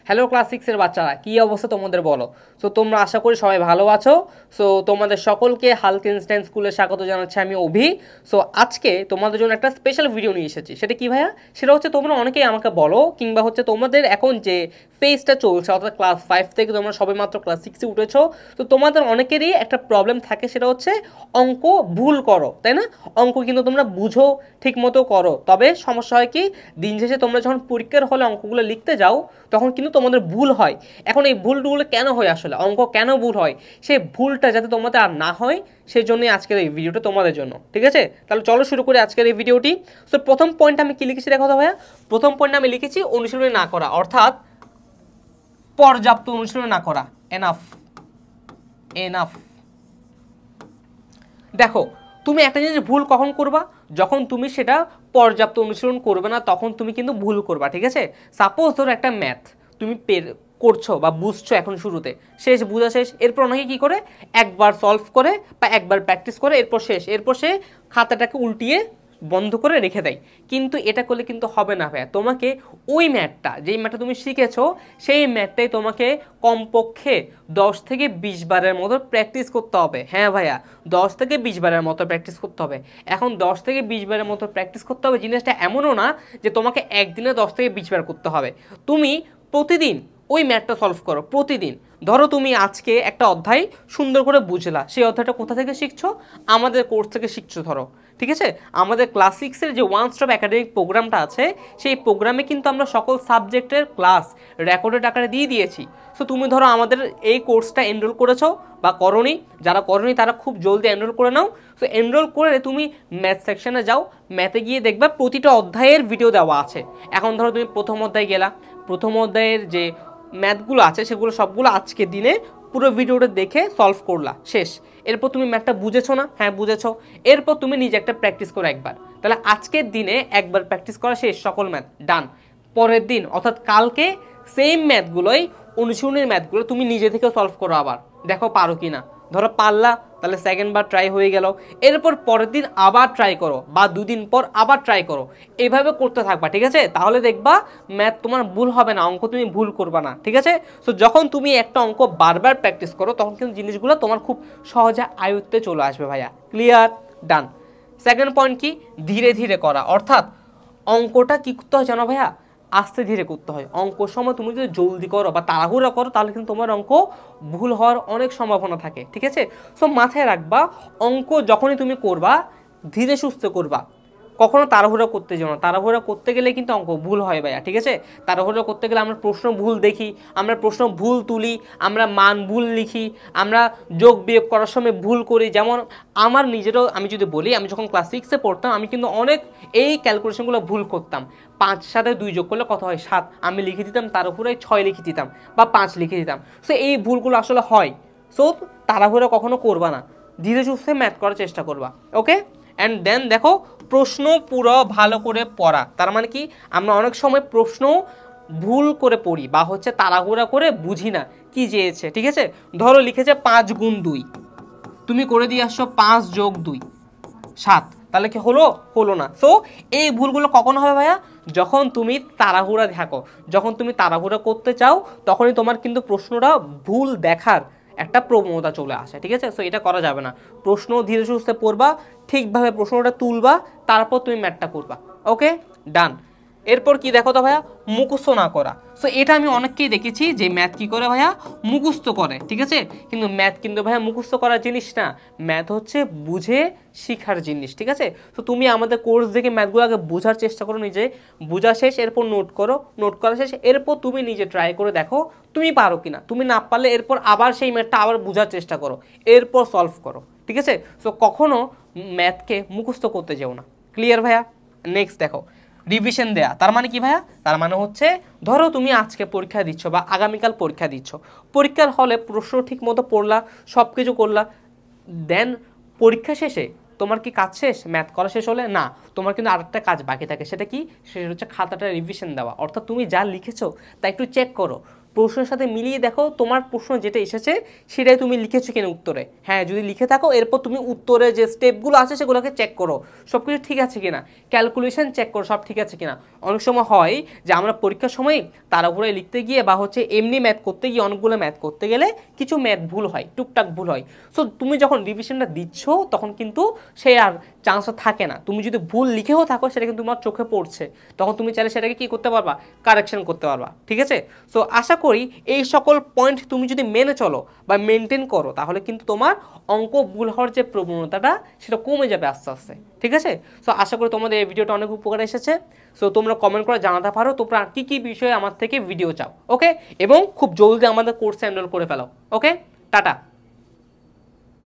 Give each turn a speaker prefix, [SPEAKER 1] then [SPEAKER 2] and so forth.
[SPEAKER 1] Hello class 6 এর বাচ্চারা, কি অবস্থা তোমাদের বলো? সো তোমরা আশা করি সবাই ভালো আছো। সো তোমাদের সকলকে হালক ইনস্ট্যান্ট স্কুলে স্বাগত জানাচ্ছি আমি অভি। সো আজকে তোমাদের জন্য একটা স্পেশাল ভিডিও নিয়ে এসেছি। সেটা কি ভাইয়া? সেটা হচ্ছে তোমরা অনেকেই আমাকে বলো, কিংবা হচ্ছে তোমাদের এখন যে ফেজটা চলছে, অর্থাৎ ক্লাস 5 থেকে তোমরা সবাই মাত্র ক্লাস 6-এ উঠেছো। তো তোমাদের অনেকেরই একটা প্রবলেম থাকে, সেটা হচ্ছে অঙ্ক ভুল করো, তাই না? অঙ্ক কিন্তু তোমরা বুঝো, ঠিক মতো করো, তবে সমস্যা হয় কি, দিন শেষে তোমরা যখন পরীক্ষার হলে অঙ্কগুলো লিখতে যাও তখন কিন্তু তোমাদের ভুল হয়। এখন এই ভুলগুলো কেন হয়, আসলে অঙ্ক কেন ভুল হয়, সেই ভুলটা যাতে তোমাদের আর না হয় সেই জন্যই আজকের এই ভিডিওটা তোমাদের জন্য। ঠিক আছে, তাহলে চলো শুরু করি আজকের এই ভিডিওটি। সো প্রথম পয়েন্ট আমি কি লিখেছি দেখো তো ভাইয়া। প্রথম পয়েন্ট আমি লিখেছি অনুশীলনী না করা, অর্থাৎ পর্যাপ্ত অনুশীলন না করা। Enough enough. দেখো, তুমি একটা জিনিস ভুল কখন করবা? যখন তুমি সেটা পর্যাপ্ত অনুশীলন করবে না, তখন তুমি কিন্তু ভুল করবা। ঠিক আছে, সাপোজ ধরো একটা ম্যাথ তুমি করছো বা বুঝছো এখন শুরুতে, শেষ বুঝা শেষ, এরপর অনেকে কী করে, একবার সলভ করে বা একবার প্র্যাকটিস করে এরপর শেষ, এরপর সে খাতাটাকে উল্টিয়ে বন্ধ করে রেখে দেয়। কিন্তু এটা করলে কিন্তু হবে না ভাইয়া। তোমাকে ওই ম্যাথটা, যেই ম্যাথটা তুমি শিখেছো, সেই ম্যাথটাই তোমাকে কমপক্ষে 10 থেকে 20 বারের মতো প্র্যাকটিস করতে হবে। হ্যাঁ ভাইয়া, 10 থেকে 20 বারের মতো প্র্যাকটিস করতে হবে। এখন 10 থেকে 20 বারের মতো প্র্যাকটিস করতে হবে জিনিসটা এমনও না যে তোমাকে একদিনে 10 থেকে 20 বার করতে হবে। তুমি প্রতিদিন ওই ম্যাথটা সলভ করো, প্রতিদিন। ধরো তুমি আজকে একটা অধ্যায় সুন্দর করে বুঝলা, সেই অধ্যায়টা কোথা থেকে শিখছো? আমাদের কোর্স থেকে শিখছো ধরো। ঠিক আছে, আমাদের ক্লাস 6-এর যে ওয়ান স্টপ একাডেমিক প্রোগ্রামটা আছে, সেই প্রোগ্রামে কিন্তু আমরা সকল সাবজেক্টের ক্লাস রেকর্ডেড আকারে দিয়ে দিয়েছি। সো তুমি ধরো আমাদের এই কোর্সটা এনরোল করেছো বা করোনি, যারা করোনি তারা খুব জলদি এনরোল করে নাও। সো এনরোল করে তুমি ম্যাথ সেকশনে যাও, ম্যাথে গিয়ে দেখবা প্রতিটা অধ্যায়ের ভিডিও দেওয়া আছে। এখন ধরো তুমি প্রথম অধ্যায়ে গেলা, প্রথম অধ্যায়ের যে ম্যাথগুলো আছে সেগুলো সবগুলো আজকের দিনে পুরো ভিডিওটা দেখে সলভ করলা, শেষ। এরপর তুমি ম্যাথটা বুঝেছো না? হ্যাঁ বুঝেছো। এরপর তুমি নিজে একটা প্র্যাকটিস করো একবার, তাহলে আজকের দিনে একবার প্র্যাকটিস করা শেষ, সকল ম্যাথ ডান। পরের দিন অর্থাৎ কালকে সেম ম্যাথগুলোই, অনুশীলনের ম্যাথগুলো তুমি নিজে থেকে সলভ করো, আবার দেখো পারো কি না। ধরো পারলা, তাহলে সেকেন্ড বার ট্রাই হয়ে গেল। এরপর পরের দিন আবার ট্রাই করো, বা দুদিন পর আবার ট্রাই করো, এইভাবে করতে থাকবা। ঠিক আছে, তাহলে দেখবা ম্যাথ তোমার ভুল হবে না, অঙ্ক তুমি ভুল করবা না। ঠিক আছে, সো যখন তুমি একটা অঙ্ক বারবার প্র্যাকটিস করো তখন কিন্তু জিনিসগুলো তোমার খুব সহজে আয়ত্তে চলে আসবে ভাইয়া। ক্লিয়ার? ডান। সেকেন্ড পয়েন্ট কি, ধীরে ধীরে করা, অর্থাৎ অঙ্কটা কি করতে হয় জানো ভাইয়া, আস্তে ধীরে করতে হয়। অঙ্কর সময় তুমি যদি জলদি করো বা তাড়াহুড়া করো তাহলে কিন্তু তোমার অঙ্ক ভুল হওয়ার অনেক সম্ভাবনা থাকে। ঠিক আছে, সো মাথায় রাখবা, অঙ্ক যখনই তুমি করবা ধীরে সুস্থে করবা, কখনো তাড়াহুড়া করতে যাও না। তাড়াহুড়া করতে গেলে কিন্তু অঙ্ক ভুল হয় ভাইয়া। ঠিক আছে, তাড়াহুড়া করতে গেলে আমরা প্রশ্ন ভুল দেখি, আমরা প্রশ্ন ভুল তুলি, আমরা মান ভুল লিখি, আমরা যোগ বিয়োগ করার সময় ভুল করি। যেমন আমার নিজেরও আমি যদি বলি, আমি যখন ক্লাস 6-এ পড়তাম আমি কিন্তু অনেক এই ক্যালকুলেশনগুলো ভুল করতাম। 5 সাথে 2 যোগ করলে কত হয়? 7, আমি লিখে দিতাম তার উপরে 6 লিখে দিতাম বা 5 লিখে দিতাম। সো এই ভুলগুলো আসলে হয়। সো তাড়াহুড়া কখনো করবা না, ধীরে সুস্থে ম্যাথ করার চেষ্টা করবা। ওকে, অ্যান্ড দেন দেখো, প্রশ্ন পুরো ভালো করে পড়া। তার মানে কি, আমরা অনেক সময় প্রশ্ন ভুল করে পড়ি বা হচ্ছে তাড়াহুড়া করে বুঝি না কি চেয়েছে। ঠিক আছে, ধরো লিখেছে 5 গুণ 2, তুমি করে দিয়ে আসছো 5 যোগ 2 7, তাহলে কি হলো? হলো না। সো এই ভুলগুলো কখন হবে ভাইয়া? যখন তুমি তাড়াহুড়া থাকো, যখন তুমি তাড়াহুড়া করতে চাও তখনই তোমার কিন্তু প্রশ্নটা ভুল দেখার একটা প্রবণতা চলে আসে। ঠিক আছে, সো এটা করা যাবে না। প্রশ্ন ধীরে সুস্থে পড়বা, ঠিকভাবে প্রশ্নটা তুলবা, তারপর তুমি ম্যাথটা করবা। ওকে, ডান। এরপর কি দেখো তো ভাইয়া, মুখস্থ না করা। সো এটা আমি অনেককেই দেখেছি যে ম্যাথ কি করে ভাইয়া, মুখস্থ করে। ঠিক আছে, কিন্তু ম্যাথ কিন্তু ভাইয়া মুখস্থ করার জিনিস না, ম্যাথ হচ্ছে বুঝে শিখার জিনিস। ঠিক আছে, তো তুমি আমাদের কোর্স দেখে ম্যাথগুলো আগে বোঝার চেষ্টা করো, নিজে বোঝা শেষ, এরপর নোট করো, নোট করা শেষ, এরপর তুমি নিজে ট্রাই করে দেখো তুমি পারো কিনা। তুমি না পারলে এরপর আবার সেই ম্যাথটা আবার বোঝার চেষ্টা করো, এরপর সলভ করো। ঠিক আছে, সো কখনো ম্যাথকে মুখস্থ করতে যেও না। ক্লিয়ার ভাইয়া? নেক্সট দেখো, রিভিশন দেয়া। তার মানে কি ভাইয়া? তার মানে হচ্ছে ধরো তুমি আজকে পরীক্ষা দিচ্ছ বা আগামীকাল পরীক্ষা দিচ্ছ, পরীক্ষার হলে প্রশ্ন ঠিক মতো পড়লা, সব কিছু করলা, দেন পরীক্ষা শেষে তোমার কি কাজ শেষ? ম্যাথ করা শেষ হলে না, তোমার কিন্তু আরেকটা কাজ বাকি থাকে। সেটা কি? সেটা হচ্ছে খাতাটা রিভিশন দেওয়া। অর্থাৎ তুমি যা লিখেছো তা একটু চেক করো, প্রশ্নের সাথে মিলিয়ে দেখো তোমার প্রশ্ন যেটা এসেছে সেটাই তুমি লিখেছো কিনা উত্তরে। হ্যাঁ, যদি লিখে থাকো এরপর তুমি উত্তরে যে স্টেপগুলো আছে সেগুলোকে চেক করো সব কিছু ঠিক আছে কিনা, ক্যালকুলেশন চেক করো সব ঠিক আছে কিনা। অনেক সময় হয় যে আমরা পরীক্ষার সময় তাড়াহুড়োয় লিখতে গিয়ে বা হচ্ছে এমনি ম্যাথ করতে গিয়ে অনেকগুলো ম্যাথ করতে গেলে কিছু ম্যাথ ভুল হয়, টুকটাক ভুল হয়। সো তুমি যখন রিভিশনটা দিচ্ছ তখন কিন্তু সে আর চান্সটা থাকে না। তুমি যদি ভুল লিখেও থাকো সেটা কিন্তু তোমার চোখে পড়ছে, তখন তুমি চাইলে সেটাকে কি করতে পারবা, কারেকশন করতে পারবা। ঠিক আছে, সো আশা করি এই সকল পয়েন্ট তুমি যদি মেনে চলো বা মেনটেন করো তাহলে কিন্তু তোমার অঙ্ক ভুল হওয়ার যে প্রবণতাটা সেটা কমে যাবে আস্তে আস্তে। ঠিক আছে, সো আশা করি তোমাদের এই ভিডিওটা অনেক উপকার এসেছে। সো তোমরা কমেন্ট করে জানাতে পারো তোমরা কী কী বিষয়ে আমার থেকে ভিডিও চাও। ওকে, এবং খুব জলদি আমাদের কোর্সে এনরোল করে ফেলো। ওকে, টাটা।